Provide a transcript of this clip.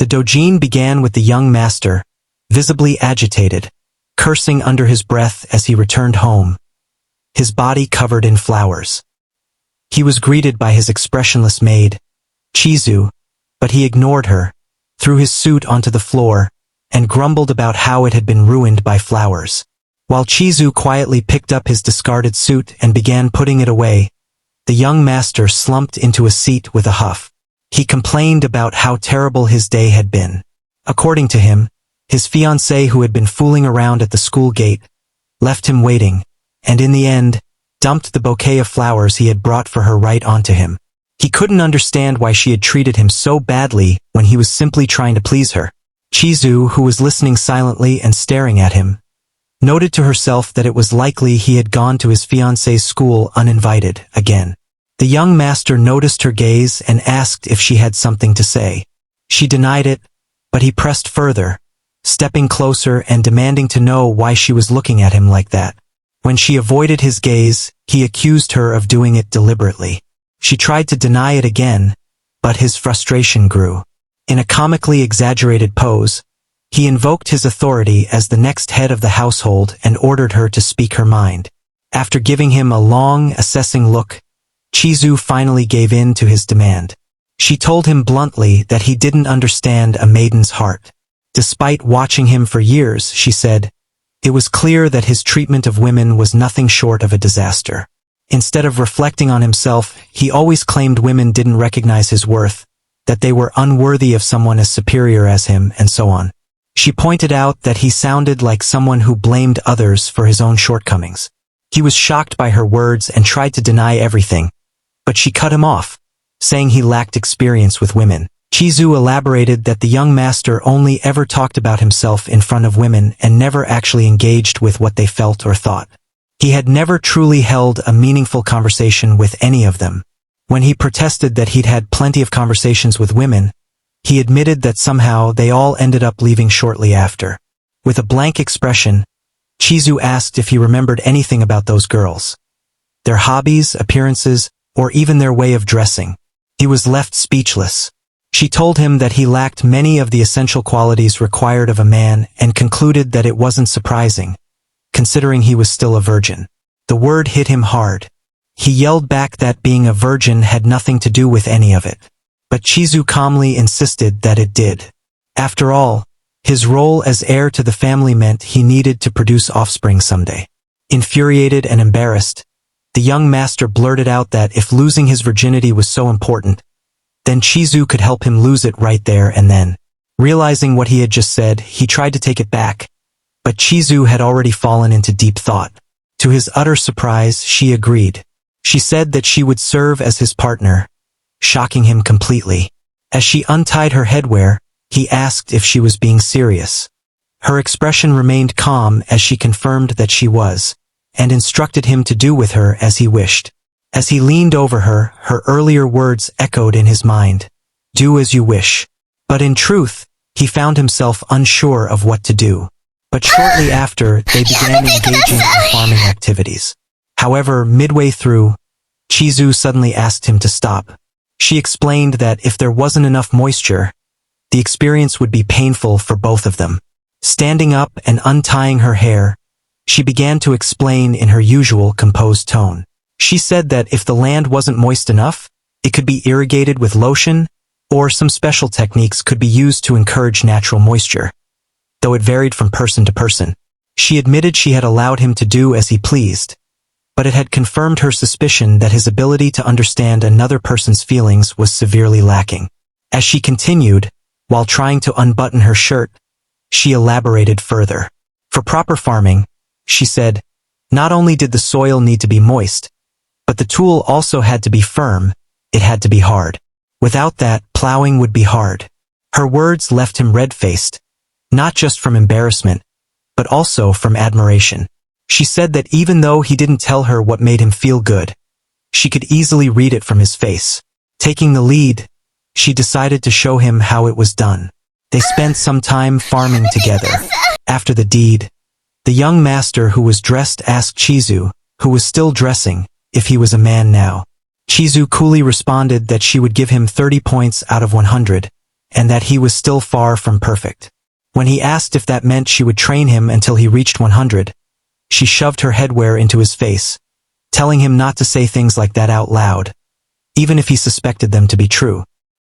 The dojin began with the young master, visibly agitated, cursing under his breath as he returned home, his body covered in flowers. He was greeted by his expressionless maid, Chizu, but he ignored her, threw his suit onto the floor, and grumbled about how it had been ruined by flowers. While Chizu quietly picked up his discarded suit and began putting it away, the young master slumped into a seat with a huff. He complained about how terrible his day had been. According to him, his fiancée, who had been fooling around at the school gate, left him waiting, and in the end, dumped the bouquet of flowers he had brought for her right onto him. He couldn't understand why she had treated him so badly when he was simply trying to please her. Chizu, who was listening silently and staring at him, noted to herself that it was likely he had gone to his fiancée's school uninvited again. The young master noticed her gaze and asked if she had something to say. She denied it, but he pressed further, stepping closer and demanding to know why she was looking at him like that. When she avoided his gaze, he accused her of doing it deliberately. She tried to deny it again, but his frustration grew. In a comically exaggerated pose, he invoked his authority as the next head of the household and ordered her to speak her mind. After giving him a long, assessing look, Chizu finally gave in to his demand. She told him bluntly that he didn't understand a maiden's heart. Despite watching him for years, she said, it was clear that his treatment of women was nothing short of a disaster. Instead of reflecting on himself, he always claimed women didn't recognize his worth, that they were unworthy of someone as superior as him, and so on. She pointed out that he sounded like someone who blamed others for his own shortcomings. He was shocked by her words and tried to deny everything, but she cut him off, saying he lacked experience with women. Chizu elaborated that the young master only ever talked about himself in front of women and never actually engaged with what they felt or thought. He had never truly held a meaningful conversation with any of them. When he protested that he'd had plenty of conversations with women, he admitted that somehow they all ended up leaving shortly after. With a blank expression, Chizu asked if he remembered anything about those girls. Their hobbies, appearances, or even their way of dressing. He was left speechless. She told him that he lacked many of the essential qualities required of a man and concluded that it wasn't surprising, considering he was still a virgin. The word hit him hard. He yelled back that being a virgin had nothing to do with any of it. But Chizu calmly insisted that it did. After all, his role as heir to the family meant he needed to produce offspring someday. Infuriated and embarrassed, the young master blurted out that if losing his virginity was so important, then Chizu could help him lose it right there and then. Realizing what he had just said, he tried to take it back, but Chizu had already fallen into deep thought. To his utter surprise, she agreed. She said that she would serve as his partner, shocking him completely. As she untied her headwear, he asked if she was being serious. Her expression remained calm as she confirmed that she was, and instructed him to do with her as he wished. As he leaned over her, her earlier words echoed in his mind. Do as you wish. But in truth, he found himself unsure of what to do. But shortly after, they began engaging in farming activities. However, midway through, Chizu suddenly asked him to stop. She explained that if there wasn't enough moisture, the experience would be painful for both of them. Standing up and untying her hair, she began to explain in her usual composed tone. She said that if the land wasn't moist enough, it could be irrigated with lotion, or some special techniques could be used to encourage natural moisture. Though it varied from person to person. She admitted she had allowed him to do as he pleased, but it had confirmed her suspicion that his ability to understand another person's feelings was severely lacking. As she continued, while trying to unbutton her shirt, she elaborated further. For proper farming, she said, not only did the soil need to be moist, but the tool also had to be firm, it had to be hard. Without that, plowing would be hard. Her words left him red-faced, not just from embarrassment, but also from admiration. She said that even though he didn't tell her what made him feel good, she could easily read it from his face. Taking the lead, she decided to show him how it was done. They spent some time farming together. After the deed, the young master who was dressed asked Chizu, who was still dressing, if he was a man now. Chizu coolly responded that she would give him 30 points out of 100, and that he was still far from perfect. When he asked if that meant she would train him until he reached 100, she shoved her headwear into his face, telling him not to say things like that out loud, even if he suspected them to be true.